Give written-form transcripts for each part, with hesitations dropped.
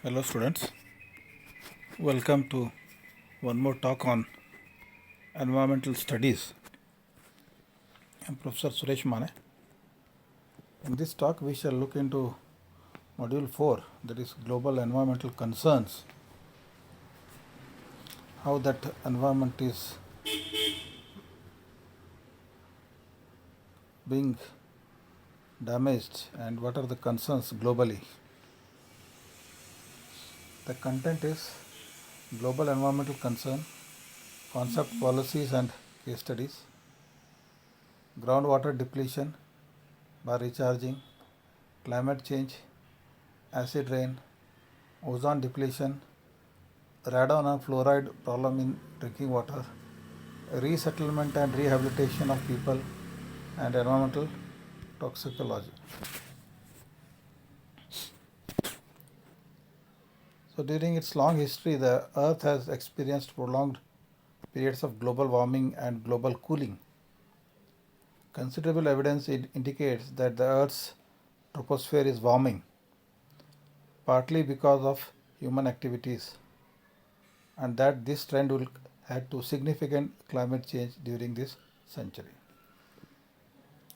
Hello students, welcome to one more talk on environmental studies. I am Professor Suresh Mane. In this talk we shall look into module 4, that is global environmental concerns, how that environment is being damaged and what are the concerns globally. The content is global environmental concern, concept, policies and case studies, groundwater depletion by recharging, climate change, acid rain, ozone depletion, radon and fluoride problem in drinking water, resettlement and rehabilitation of people, and environmental toxicology. So during its long history, the Earth has experienced prolonged periods of global warming and global cooling. Considerable evidence indicates that the Earth's troposphere is warming, partly because of human activities, and that this trend will add to significant climate change during this century.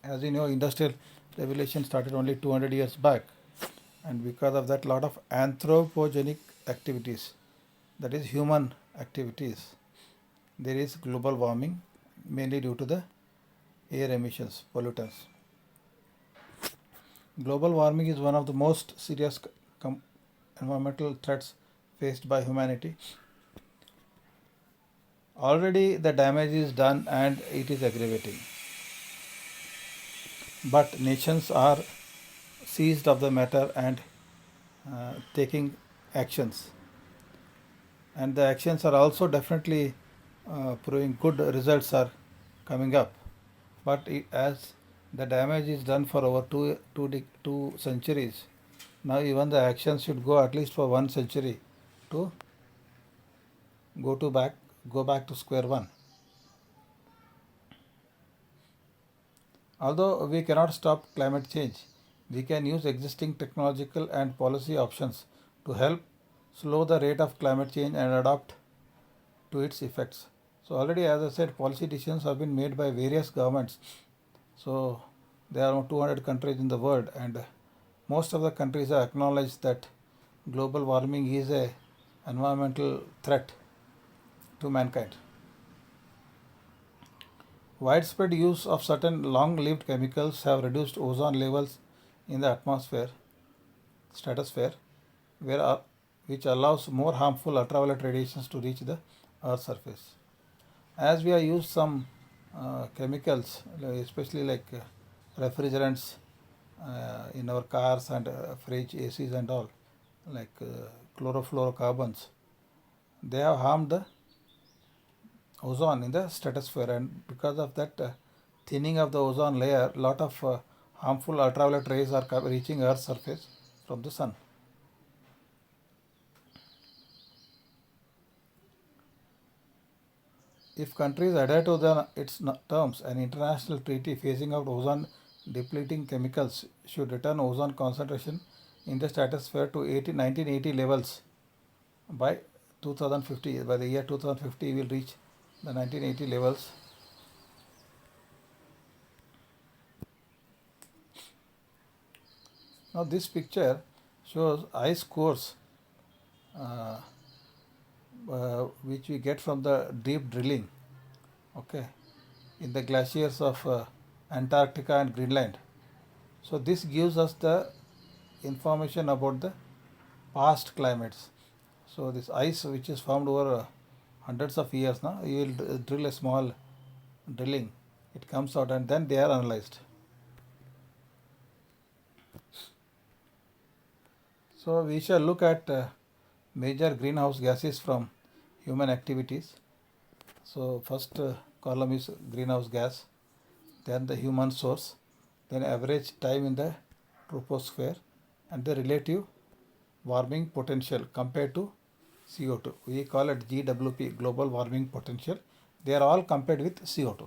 As you know, industrial revolution started only 200 years back, and because of that, lot of anthropogenic activities, that is human activities, there is global warming, mainly due to the air emissions, pollutants. Global warming is one of the most serious environmental threats faced by humanity. Already the damage is done and it is aggravating. But nations are seized of the matter and taking actions. And the actions are also definitely proving good results are coming up. But as the damage is done for over two centuries, now even the actions should go at least for 1 century to go back to square one. Although we cannot stop climate change, we can use existing technological and policy options to help slow the rate of climate change and adapt to its effects. So already, as I said, policy decisions have been made by various governments. So there are 200 countries in the world, and most of the countries have acknowledged that global warming is a environmental threat to mankind. Widespread use of certain long-lived chemicals have reduced ozone levels in the stratosphere, which allows more harmful ultraviolet radiations to reach the Earth's surface. As we have used some chemicals, especially like refrigerants in our cars and fridge, ACs and all, like chlorofluorocarbons, they have harmed the ozone in the stratosphere, and because of that thinning of the ozone layer, lot of harmful ultraviolet rays are reaching Earth's surface from the sun. If countries adhere to its terms, an international treaty phasing out ozone depleting chemicals should return ozone concentration in the stratosphere to 1980 levels by 2050. By the year 2050, we will reach the 1980 levels. Now this picture shows ice cores which we get from the deep drilling, okay, in the glaciers of Antarctica and Greenland. So this gives us the information about the past climates. So this ice which is formed over hundreds of years now, you will drill a small drilling, it comes out and then they are analyzed. So we shall look at major greenhouse gases from human activities. So first column is greenhouse gas, then the human source, then average time in the troposphere, and the relative warming potential compared to CO2. We call it GWP, global warming potential. They are all compared with CO2.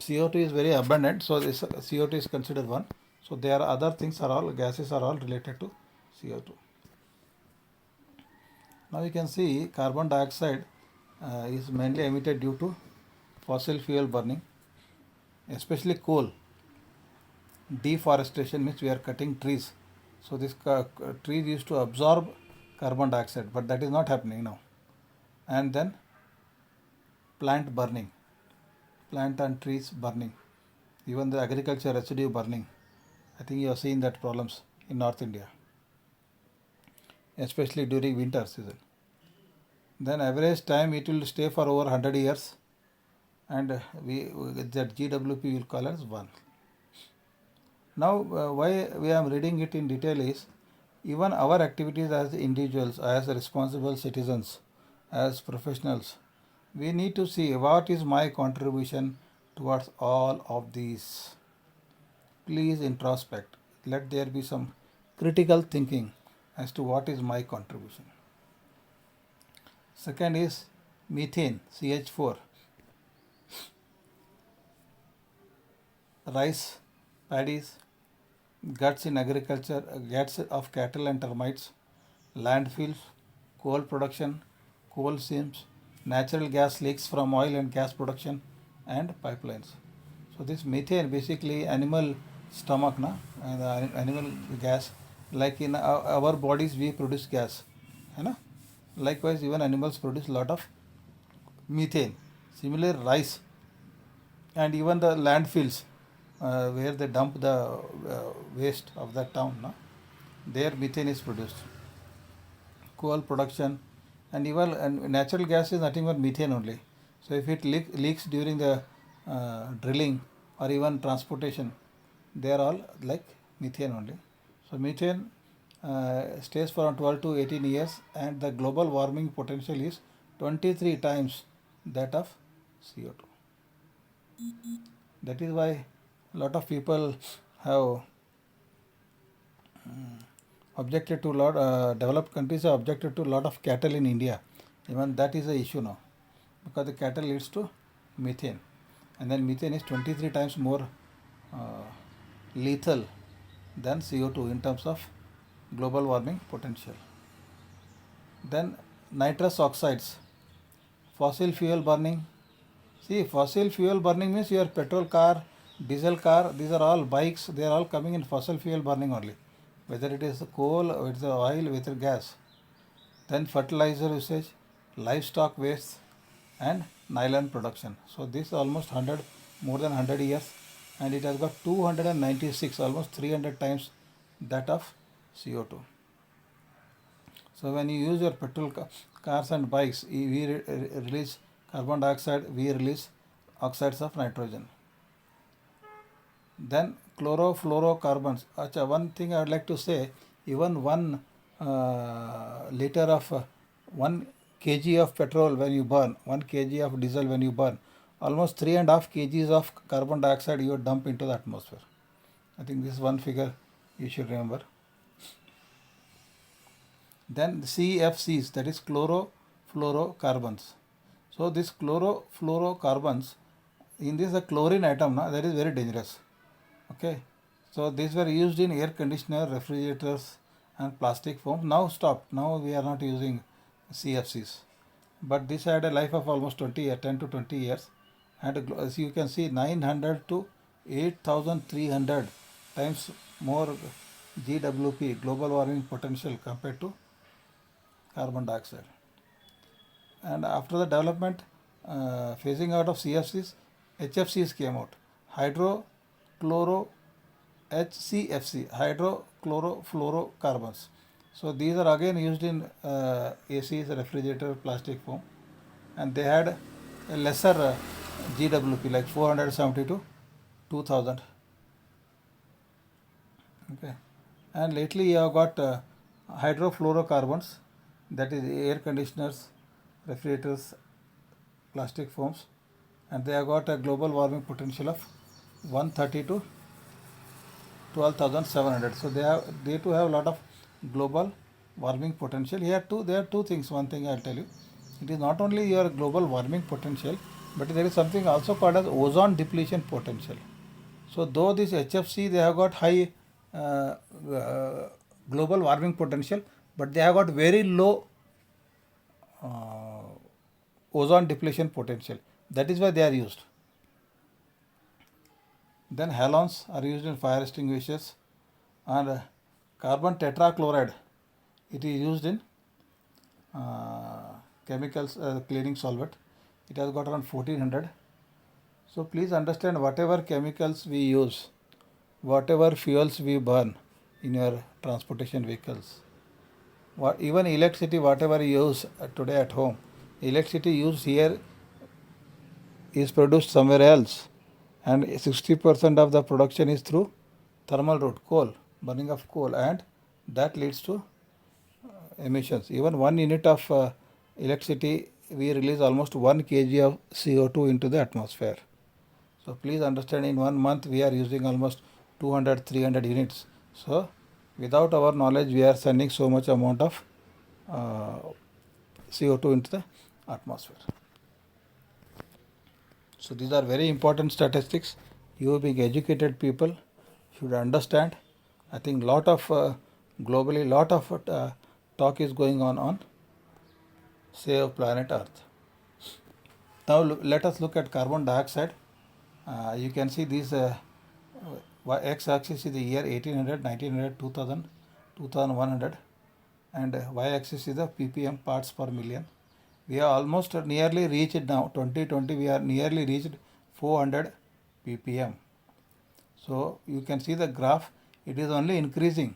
CO2 is very abundant, so this CO2 is considered one. So there are other things are all gases are all related to CO2. Now you can see carbon dioxide is mainly emitted due to fossil fuel burning, especially coal. Deforestation means we are cutting trees. So this trees used to absorb carbon dioxide, but that is not happening now. And then plant burning, plant and trees burning, even the agriculture residue burning. I think you have seen that problems in North India, especially during winter season. Then average time it will stay for over 100 years, and that GWP will call as 1. Now why we are reading it in detail is, even our activities as individuals, as responsible citizens, as professionals, we need to see what is my contribution towards all of these. Please introspect. Let there be some critical thinking as to what is my contribution. Second is methane, CH4. Rice, paddies, guts in agriculture, guts of cattle and termites, landfills, coal production, coal seams, natural gas leaks from oil and gas production, and pipelines. So this methane basically animal stomach, and animal gas. Like in our bodies we produce gas, likewise even animals produce lot of methane. Similar rice and even the landfills where they dump the waste of that town, there methane is produced. Coal production and even natural gas is nothing but methane only. So if it leaks during the drilling or even transportation, they are all like methane only. So methane stays for around 12 to 18 years, and the global warming potential is 23 times that of CO2. That is why a lot of people have objected to lot developed countries have objected to a lot of cattle in India. Even that is the issue now, because the cattle leads to methane, and then methane is 23 times more lethal than CO2 in terms of global warming potential. Then nitrous oxides, fossil fuel burning. See, fossil fuel burning means your petrol car, diesel car, these are all bikes, they are all coming in fossil fuel burning only. Whether it is coal, or it is oil, whether gas. Then fertilizer usage, livestock waste, and nylon production. So this is almost more than 100 years, and it has got 296, almost 300 times that of CO2. So when you use your petrol cars and bikes, we release carbon dioxide, we release oxides of nitrogen. Then chlorofluorocarbons. One thing I would like to say, even 1 liter of 1 kg of petrol when you burn, 1 kg of diesel when you burn, almost 3.5 kgs of carbon dioxide you dump into the atmosphere. I think this is one figure you should remember. Then CFCs, that is chlorofluorocarbons. So this chlorofluorocarbons, in this the chlorine atom, that is very dangerous. Okay, so these were used in air conditioner, refrigerators, and plastic foam. Now stopped. Now we are not using CFCs. But this had a life of almost 10 to 20 years, and as you can see, 900 to 8,300 times more GWP, global warming potential, compared to carbon dioxide. And after the development, phasing out of CFCs, HFCs came out. HCFC, hydrochlorofluorocarbons. So these are again used in ACs, refrigerator, plastic foam, and they had a lesser GWP, like 470 to 2000. Okay, and lately you have got hydrofluorocarbons, that is air conditioners, refrigerators, plastic foams, and they have got a global warming potential of 130 to 12,700. So they too have a lot of global warming potential. Here too there are two things. One thing I will tell you, it is not only your global warming potential, but there is something also called as ozone depletion potential. So though this HFC, they have got high global warming potential, but they have got very low uh, ozone depletion potential. That is why they are used. Then halons are used in fire extinguishers, and carbon tetrachloride, it is used in chemicals cleaning solvent. It has got around 1400. So please understand, whatever chemicals we use, whatever fuels we burn in your transportation vehicles, even electricity, whatever you use today at home, electricity used here is produced somewhere else, and 60% of the production is through thermal route, coal, burning of coal, and that leads to emissions. Even 1 unit of electricity, we release almost 1 kg of CO2 into the atmosphere. So please understand, in 1 month we are using almost 200, 300 units. So without our knowledge, we are sending so much amount of uh, CO2 into the atmosphere. So these are very important statistics. You being educated people should understand. I think globally lot of talk is going on save planet Earth. Now let us look at carbon dioxide. You can see these x-axis is the year 1800, 1900, 2000, 2100, and y-axis is the ppm, parts per million. We are almost nearly reached now. 2020 we are nearly reached 400 ppm. So you can see the graph, it is only increasing,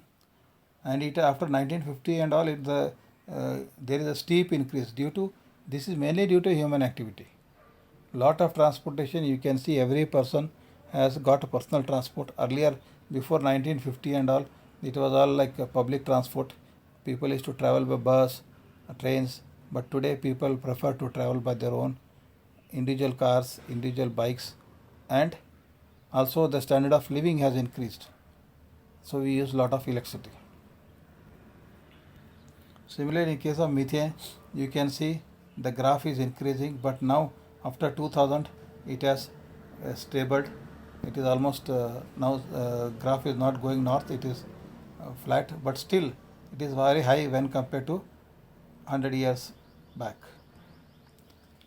and it after 1950 and all, there is a steep increase due to, this is mainly due to human activity. Lot of transportation, you can see every person has got a personal transport. Earlier, before 1950 and all, it was all like a public transport. People used to travel by bus, trains, but today people prefer to travel by their own individual cars, individual bikes, and also the standard of living has increased. So we use lot of electricity. Similarly, in case of methane, you can see the graph is increasing, but now after 2000 it has stabled. It is almost now graph is not going north, it is flat, but still it is very high when compared to 100 years back.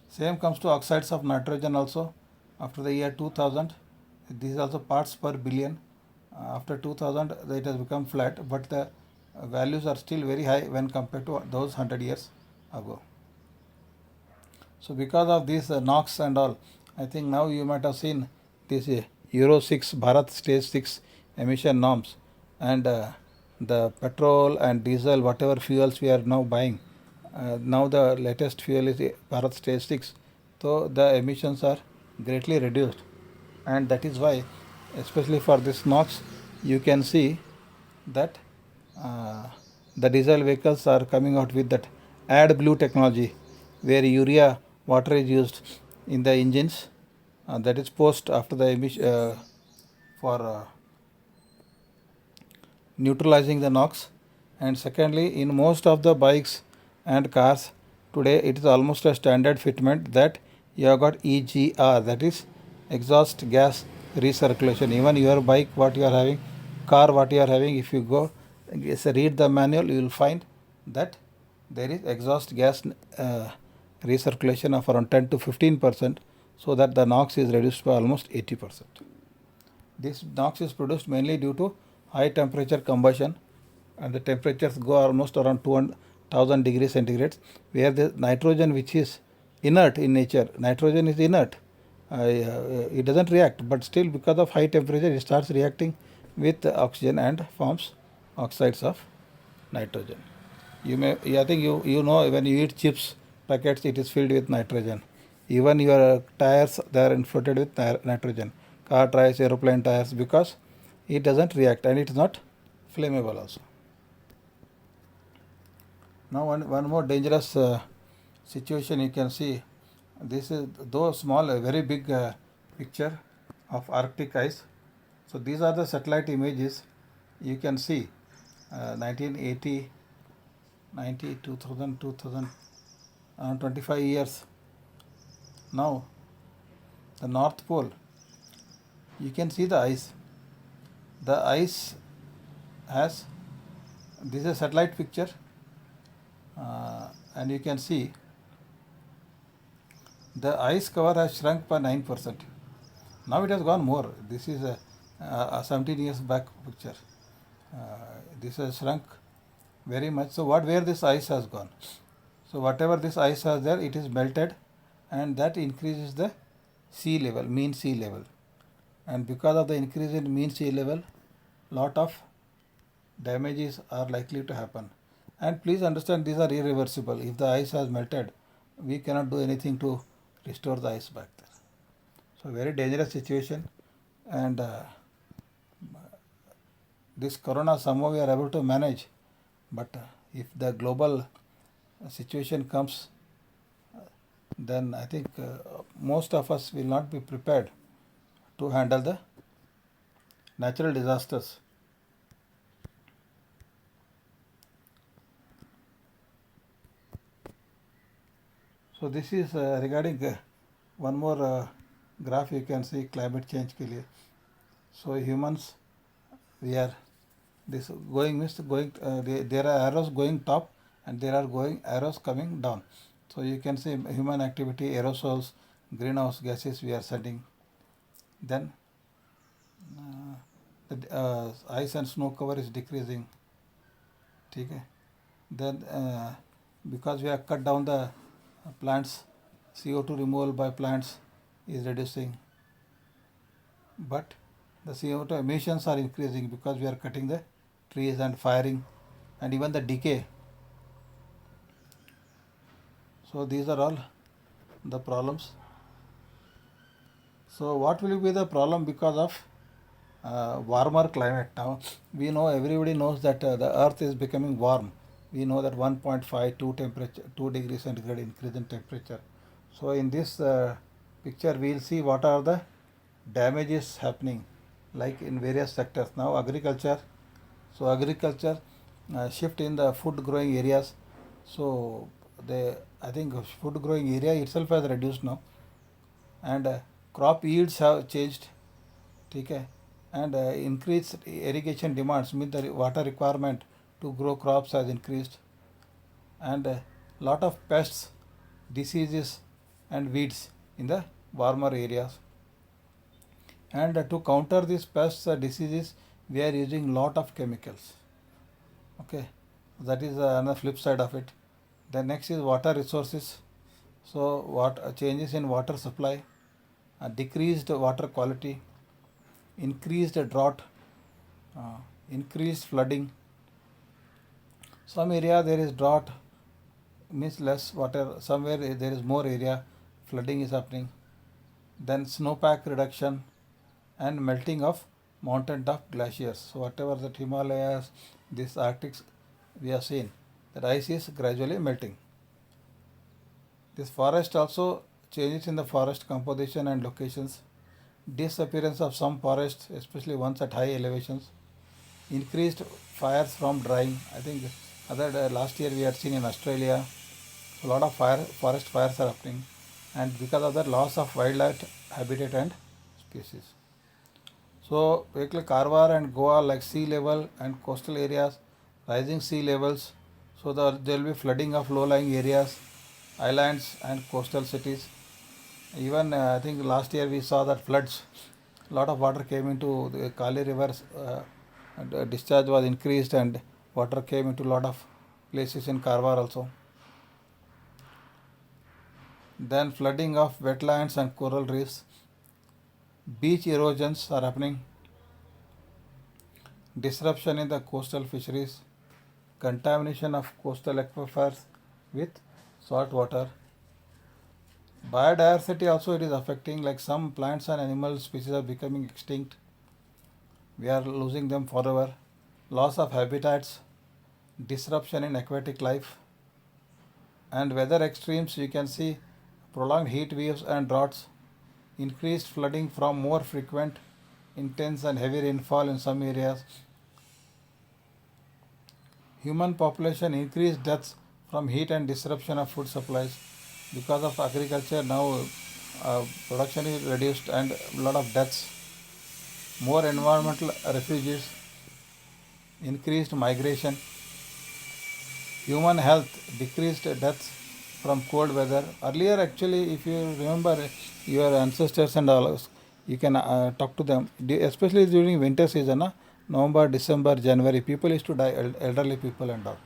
Same comes to oxides of nitrogen also. After the year 2000, this is also parts per billion. After 2000, it has become flat, but the values are still very high when compared to those 100 years ago. So because of this NOx and all, I think now you might have seen this Euro 6 Bharat Stage 6 emission norms, and the petrol and diesel, whatever fuels we are now buying, now the latest fuel is Bharat Stage 6. So the emissions are greatly reduced, and that is why, especially for this NOx, you can see that uh, the diesel vehicles are coming out with that AdBlue technology, where urea water is used in the engines, that is post after the emission for neutralizing the NOx. And secondly, in most of the bikes and cars today, it is almost a standard fitment that you have got EGR, that is exhaust gas recirculation. Even your bike what you are having, car what you are having, if you go read the manual, you will find that there is exhaust gas recirculation of around 10 to 15%, so that the NOx is reduced by almost 80%. This NOx is produced mainly due to high temperature combustion, and the temperatures go almost around 2000 degrees centigrade, where the nitrogen, which is inert in nature, nitrogen is inert, it doesn't react, but still because of high temperature it starts reacting with oxygen and forms oxides of nitrogen. I think you know, when you eat chips packets, it is filled with nitrogen. Even your tires, they are inflated with nitrogen. Car tires, aeroplane tires, because it doesn't react and it is not flammable also. Now one more dangerous situation you can see. This is though small, a very big picture of Arctic ice. So these are the satellite images. You can see 1980, 90, 2000, 2000, 25 years. Now the North Pole, you can see the ice. The ice has, this is a satellite picture, and you can see the ice cover has shrunk by 9%. Now it has gone more. This is a 17 years back picture. This has shrunk very much. So what where this ice has gone? So whatever this ice has there, it is melted, and that increases the sea level, mean sea level. And because of the increase in mean sea level, lot of damages are likely to happen. And please understand, these are irreversible. If the ice has melted, we cannot do anything to restore the ice back there. So very dangerous situation, and this corona somehow we are able to manage, but if the global situation comes, then I think most of us will not be prepared to handle the natural disasters. So this is regarding one more graph you can see climate change के लिए. So humans, we are this going means going there are arrows going top and there are going arrows coming down. So you can see human activity, aerosols, greenhouse gases we are sending. Then the ice and snow cover is decreasing. Okay. Then because we have cut down the plants, CO2 removal by plants is reducing, but the CO2 emissions are increasing because we are cutting the trees and firing, and even the decay. So these are all the problems. So what will be the problem because of warmer climate? Now we know, everybody knows that the earth is becoming warm. We know that 1.52 temperature, 2 degrees centigrade increase in temperature. So in this picture we will see what are the damages happening, like in various sectors. Now agriculture, so agriculture shift in the food growing areas. So I think food growing area itself has reduced now, and crop yields have changed. Okay, and increased irrigation demands mean the water requirement to grow crops has increased, and a lot of pests, diseases, and weeds in the warmer areas. And to counter these pests or diseases, we are using lot of chemicals. Okay, that is another flip side of it. The next is water resources. So what changes in water supply, decreased water quality, increased drought, increased flooding. Some area there is drought, means less water. Somewhere there is more area, flooding is happening. Then snowpack reduction and melting of mountain top glaciers. So whatever that Himalayas, this Arctic we have seen, that ice is gradually melting. This forest also changes in the forest composition and locations. Disappearance of some forests, especially ones at high elevations. Increased fires from drying. I think last year we had seen in Australia a lot of forest fires are happening, and because of that loss of wildlife habitat and species. So basically Karwar and Goa, like sea level and coastal areas, rising sea levels, so there will be flooding of low-lying areas, islands and coastal cities. Even I think last year we saw that floods, a lot of water came into the Kali rivers, and discharge was increased and water came into a lot of places in Karwar also. Then flooding of wetlands and coral reefs, beach erosions are happening, disruption in the coastal fisheries, contamination of coastal aquifers with salt water. Biodiversity also it is affecting, like some plants and animal species are becoming extinct. We are losing them forever. Loss of habitats, disruption in aquatic life, and weather extremes. You can see prolonged heat waves and droughts, increased flooding from more frequent, intense and heavy rainfall in some areas. Human population increased deaths from heat and disruption of food supplies. Because of agriculture now production is reduced and a lot of deaths. More environmental refugees, increased migration. Human health, decreased deaths from cold weather. Earlier, actually, if you remember your ancestors and all, you can talk to them, especially during winter season, November, December, January, people used to die, elderly people and all.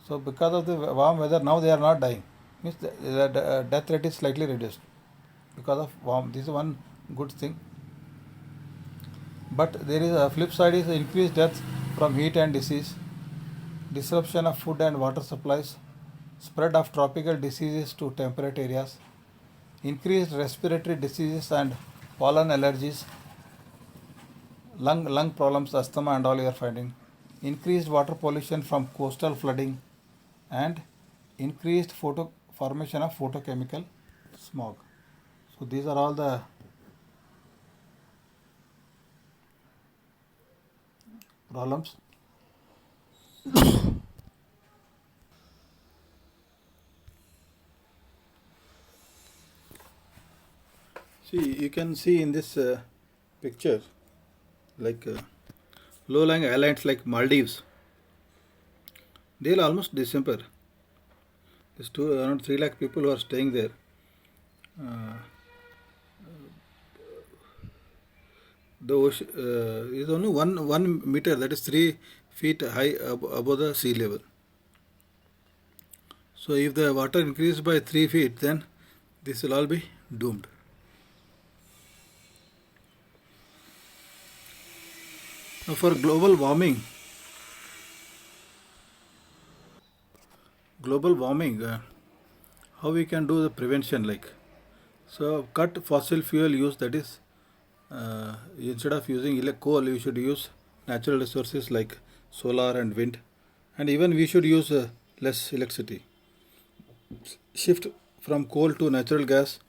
So because of the warm weather, now they are not dying. Means the death rate is slightly reduced because of warm. This is one good thing. But there is a flip side is increased deaths from heat and disease, disruption of food and water supplies, spread of tropical diseases to temperate areas, increased respiratory diseases and pollen allergies, lung problems, asthma and all you are finding, increased water pollution from coastal flooding, and increased formation of photochemical smog. So these are all the problems. See, you can see in this picture, like low-lying islands like Maldives, they'll almost disappear. There's around 3 lakh people who are staying there. The ocean is only one meter, that is 3 feet high above the sea level. So if the water increases by 3 feet, then this will all be doomed. Now for global warming, how we can do the prevention, like, so cut fossil fuel use, that is instead of using coal, you should use natural resources like solar and wind, and even we should use less electricity. Shift from coal to natural gas,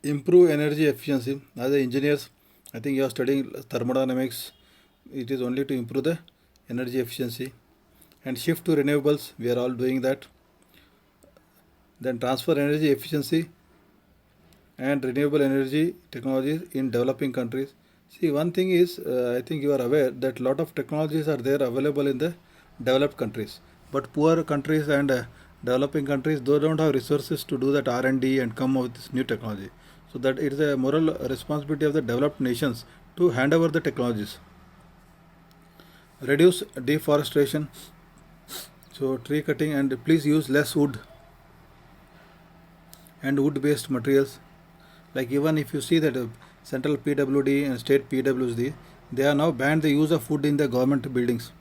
improve energy efficiency. As engineers, I think you are studying thermodynamics. It is only to improve the energy efficiency, and shift to renewables. We are all doing that. Then transfer energy efficiency and renewable energy technologies in developing countries. See, one thing is, I think you are aware that lot of technologies are there available in the developed countries, but poor countries and developing countries, they don't have resources to do that R&D and come up with this new technology. So that it is a moral responsibility of the developed nations to hand over the technologies. Reduce deforestation, so tree cutting, and please use less wood and wood-based materials. Like even if you see that central PWD and state PWD, they are now banned the use of wood in the government buildings.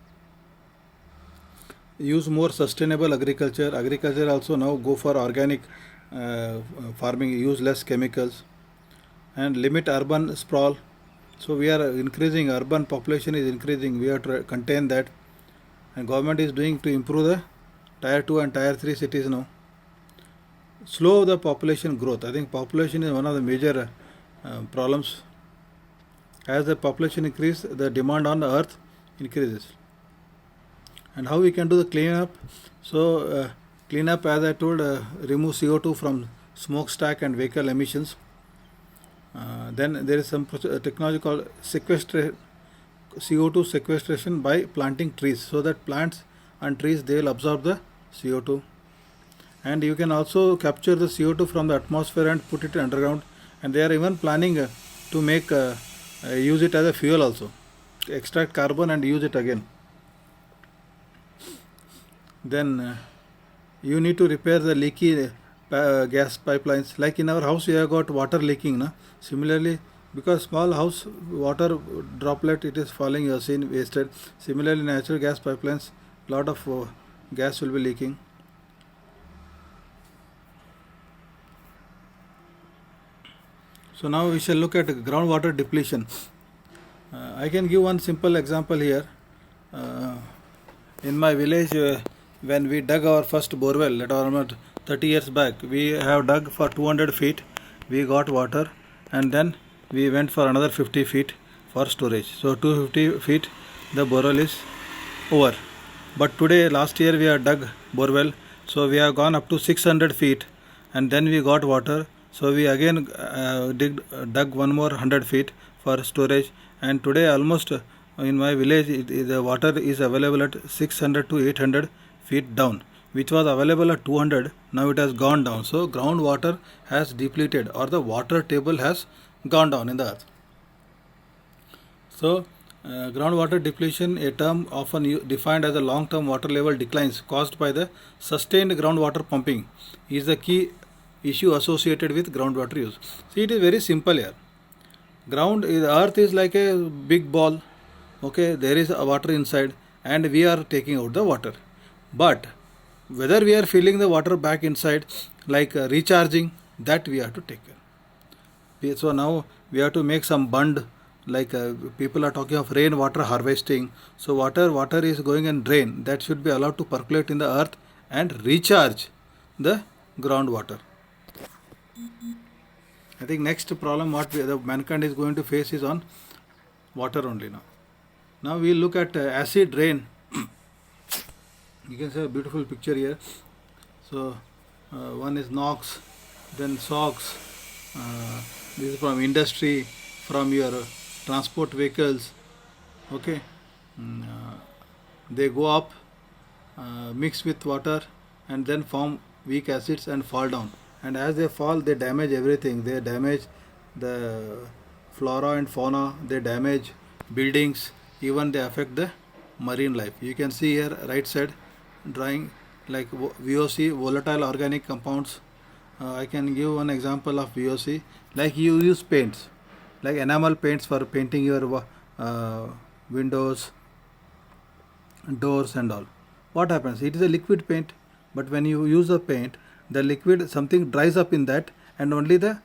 Use more sustainable agriculture. Agriculture also now go for organic farming, use less chemicals, and limit urban sprawl. So we are increasing, urban population is increasing, we have to contain that, and government is doing to improve the tier 2 and tier 3 cities now. Slow the population growth. I think population is one of the major problems. As the population increases, the demand on the earth increases. And how we can do the cleanup? So cleanup, as I told, remove CO2 from smokestack and vehicle emissions. Then there is some technology called CO2 sequestration by planting trees, so that plants and trees, they will absorb the CO2. And you can also capture the CO2 from the atmosphere and put it underground, and they are even planning to make use it as a fuel also, extract carbon and use it again. Then you need to repair the leaky gas pipelines. Like in our house, we have got water leaking. Similarly, because small house, water droplet, it is falling, you have seen, wasted. Similarly, natural gas pipelines, lot of gas will be leaking. So now we shall look at groundwater depletion. I can give one simple example here. In my village, when we dug our first borewell, at around 30 years back, we have dug for 200 feet, we got water, and then we went for another 50 feet for storage. So 250 feet, the borewell is over. But today, last year we have dug borewell, so we have gone up to 600 feet, and then we got water. So we again dug one more 100 feet for storage, and today almost in my village the water is available at 600 to 800 feet down, which was available at 200, now it has gone down. So groundwater has depleted, or the water table has gone down in the earth. So groundwater depletion, a term often defined as a long-term water level declines caused by the sustained groundwater pumping, is the key issue associated with groundwater use. See, it is very simple here. Earth is like a big ball. Okay, there is a water inside, and we are taking out the water. But whether we are filling the water back inside, like recharging, that we have to take care. So now we have to make some bund, like people are talking of rainwater harvesting. So water is going and drain, that should be allowed to percolate in the earth and recharge the groundwater. I think next problem what the mankind is going to face is on water only now. Now we look at acid rain. You can see a beautiful picture here. So one is NOx, then SOx. This is from industry, from your transport vehicles. Okay, they go up, mix with water, and then form weak acids and fall down. And as they fall, they damage everything. They damage the flora and fauna, they damage buildings, even they affect the marine life. You can see here right side drawing like VOC, volatile organic compounds. I can give one example of VOC. Like you use paints, like enamel paints for painting your windows, doors and all. What happens? It is a liquid paint, but when you use the paint, the liquid, something dries up in that, and only the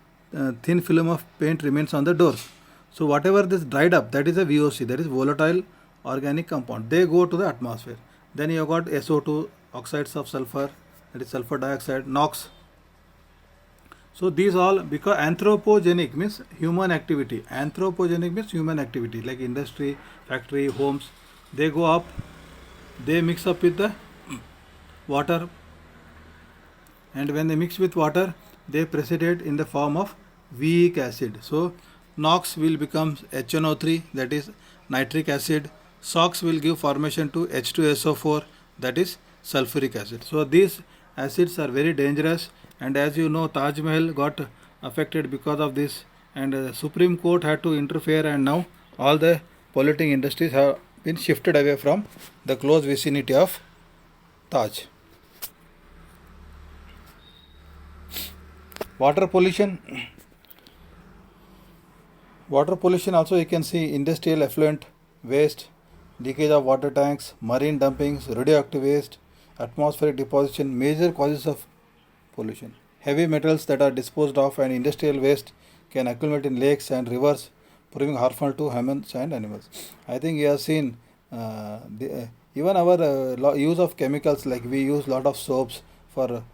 thin film of paint remains on the doors. So whatever this dried up, that is a VOC, that is volatile organic compound. They go to the atmosphere. Then you have got SO2, oxides of sulfur, that is sulfur dioxide, NOx. So these all, because anthropogenic means human activity. Anthropogenic means human activity, like industry, factory, homes. They go up, they mix up with the water, and when they mix with water, they precipitate in the form of weak acid. So NOx will become HNO3, that is nitric acid. SOx will give formation to H2SO4, that is sulfuric acid. So these acids are very dangerous, and as you know, Taj Mahal got affected because of this, and Supreme Court had to interfere, and now all the polluting industries have been shifted away from the close vicinity of Taj. Water pollution. Water pollution also you can see industrial effluent waste, leakage of water tanks, marine dumpings, radioactive waste, atmospheric deposition, major causes of pollution. Heavy metals that are disposed of and industrial waste can accumulate in lakes and rivers, proving harmful to humans and animals. I think you have seen even our use of chemicals, like we use lot of soaps for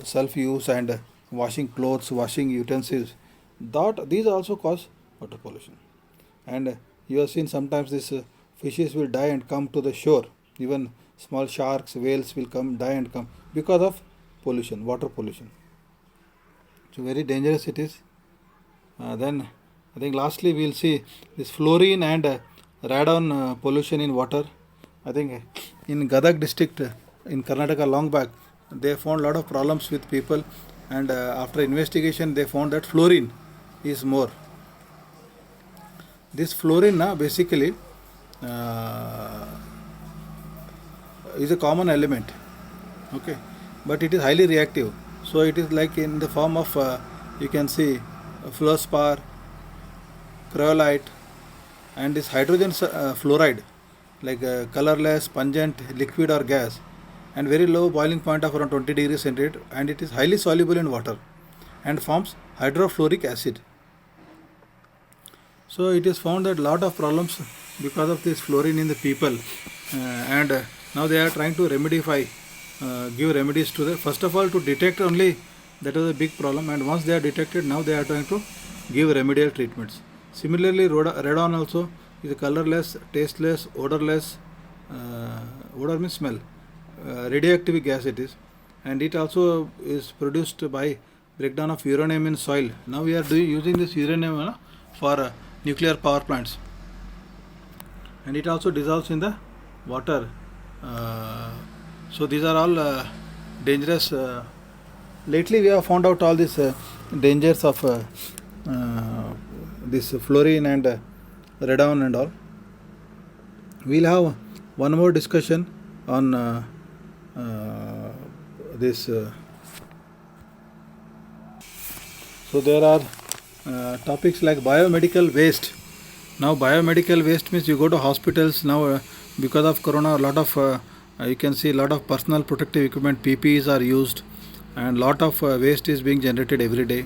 self-use and washing clothes, washing utensils. These also cause water pollution. And you have seen sometimes these fishes will die and come to the shore. Even small sharks, whales will die and come because of pollution, water pollution. So very dangerous it is. Then I think lastly we will see this fluorine and radon pollution in water. I think in Gadag district in Karnataka long back, they found a lot of problems with people, and after investigation they found that fluorine is more. This fluorine basically is a common element, okay, but it is highly reactive. So it is like in the form of you can see fluorspar, cryolite, and this hydrogen fluoride, like colorless, pungent, liquid or gas, and very low boiling point of around 20 degrees centigrade, and it is highly soluble in water and forms hydrofluoric acid. So it is found that lot of problems because of this fluorine in the people, and now they are trying to give remedies to the, first of all to detect only, that is a big problem, and once they are detected, now they are trying to give remedial treatments. Similarly, radon also is a colorless, tasteless, odorless, odor means smell, radioactive gas it is, and it also is produced by breakdown of uranium in soil. Now we are using this uranium for nuclear power plants, and it also dissolves in the water So these are all dangerous. Lately we have found out all these dangers of this fluorine and radon and all. We'll have one more discussion on this. So there are topics like biomedical waste. Now biomedical waste means you go to hospitals now because of corona. A lot of you can see a lot of personal protective equipment PPEs are used, and lot of waste is being generated every day.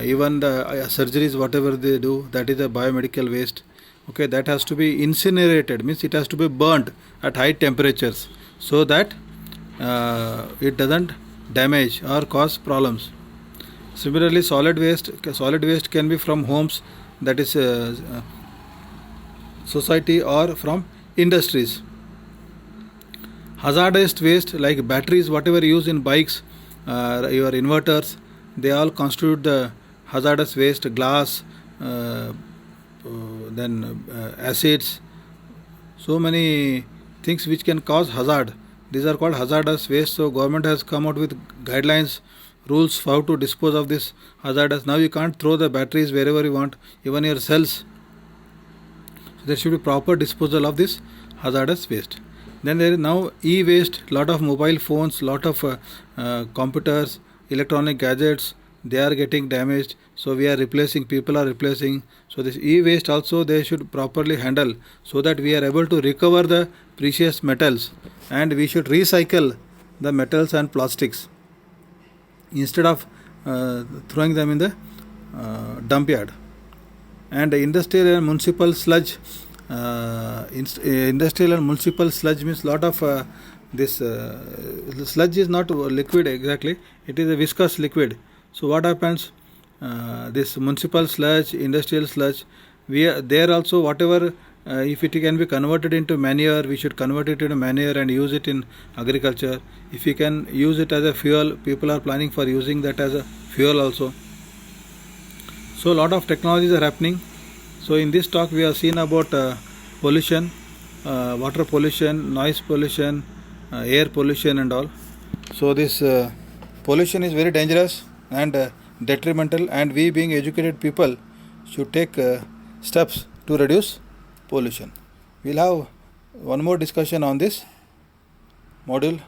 Even the surgeries whatever they do, that is a biomedical waste. Okay, that has to be incinerated, means it has to be burnt at high temperatures so that it doesn't damage or cause problems. Similarly, solid waste can be from homes, that is society, or from industries. Hazardous waste like batteries, whatever used in bikes, your inverters, they all constitute the hazardous waste. Glass, then acids, so many things which can cause hazard. These are called hazardous waste. So government has come out with guidelines, rules for how to dispose of this hazardous. Now you can't throw the batteries wherever you want, even your cells. So there should be proper disposal of this hazardous waste. Then there is now e-waste, lot of mobile phones, lot of computers, electronic gadgets, they are getting damaged. So we are replacing, people are replacing. So this e-waste also they should properly handle so that we are able to recover the precious metals, and we should recycle the metals and plastics instead of throwing them in the dump yard. And industrial and municipal sludge. Industrial and municipal sludge means lot of this sludge is not liquid exactly, it is a viscous liquid. So what happens, this municipal sludge, industrial sludge, we are there also, whatever if it can be converted into manure, we should convert it into manure and use it in agriculture. If we can use it as a fuel, people are planning for using that as a fuel also. So a lot of technologies are happening. So in this talk we have seen about pollution, water pollution, noise pollution, air pollution and all. So this pollution is very dangerous and detrimental, and we being educated people should take steps to reduce pollution. We'll have one more discussion on this module.